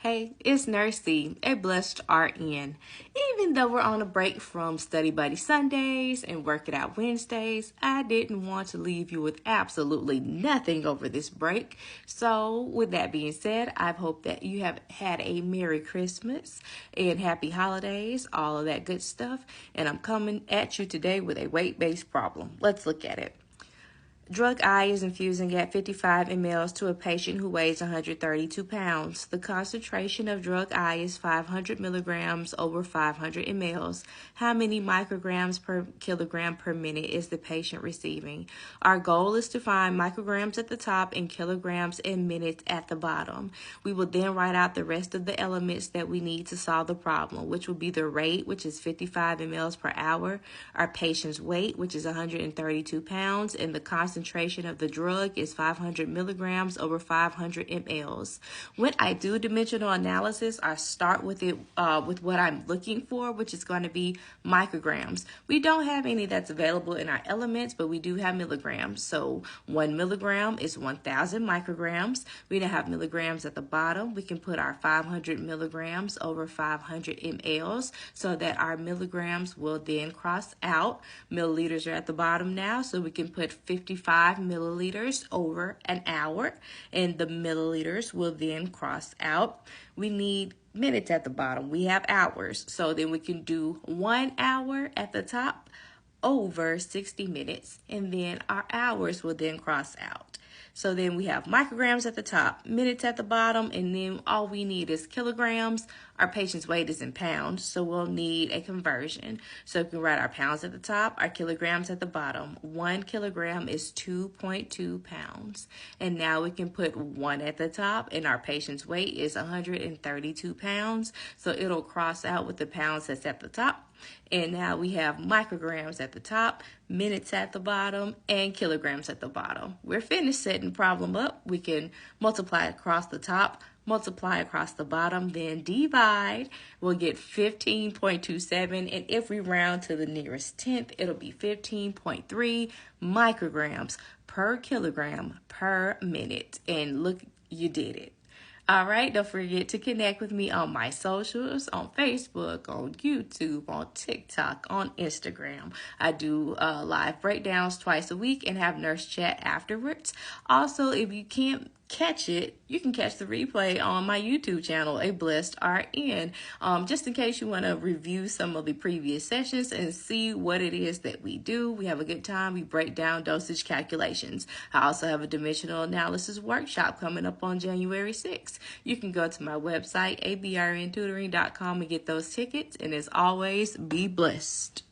Hey, it's Nurse C, a blessed RN. Even though we're on a break from Study Buddy Sundays and Work It Out Wednesdays, I didn't want to leave you with absolutely nothing over this break. So, with that being said, I hope that you have had a Merry Christmas and Happy Holidays, all of that good stuff. And I'm coming at you today with a weight-based problem. Let's look at it. Drug I is infusing at 55 mLs to a patient who weighs 132 pounds. The concentration of drug I is 500 milligrams over 500 mLs. How many micrograms per kilogram per minute is the patient receiving? Our goal is to find micrograms at the top and kilograms in minutes at the bottom. We will then write out the rest of the elements that we need to solve the problem, which will be the rate, which is 55 mLs per hour, our patient's weight, which is 132 pounds, and the concentration of the drug is 500 milligrams over 500 mLs. When I do dimensional analysis, I start with it with what I'm looking for, which is going to be micrograms. We don't have any that's available in our elements, but we do have milligrams. So 1 milligram is 1,000 micrograms. We don't have milligrams at the bottom. We can put our 500 milligrams over 500 mLs so that our milligrams will then cross out. Milliliters are at the bottom now, so we can put 55 milliliters over an hour, and the milliliters will then cross out. We need minutes at the bottom. We have hours, so then we can do 1 hour at the top over 60 minutes, and then our hours will then cross out. So then we have micrograms at the top, minutes at the bottom, and then all we need is kilograms. Our patient's weight is in pounds, so we'll need a conversion. So we can write our pounds at the top, our kilograms at the bottom. 1 kilogram is 2.2 pounds. And now we can put 1 at the top, and our patient's weight is 132 pounds. So it'll cross out with the pounds that's at the top. And now we have micrograms at the top, minutes at the bottom, and kilograms at the bottom. We're finished setting the problem up. We can multiply across the top, multiply across the bottom, then divide. We'll get 15.27, and if we round to the nearest tenth, it'll be 15.3 micrograms per kilogram per minute. And look, you did it. All right, don't forget to connect with me on my socials, on Facebook, on YouTube, on TikTok, on Instagram. I do live breakdowns twice a week and have nurse chat afterwards. Also, if you can't catch it, you can catch the replay on my YouTube channel, A Blessed RN, just in case you want to review some of the previous sessions and see what it is that we do. We have a good time. We break down dosage calculations. I also have a dimensional analysis workshop coming up on January 6th. You can go to my website, abrntutoring.com, and get those tickets. And as always, be blessed.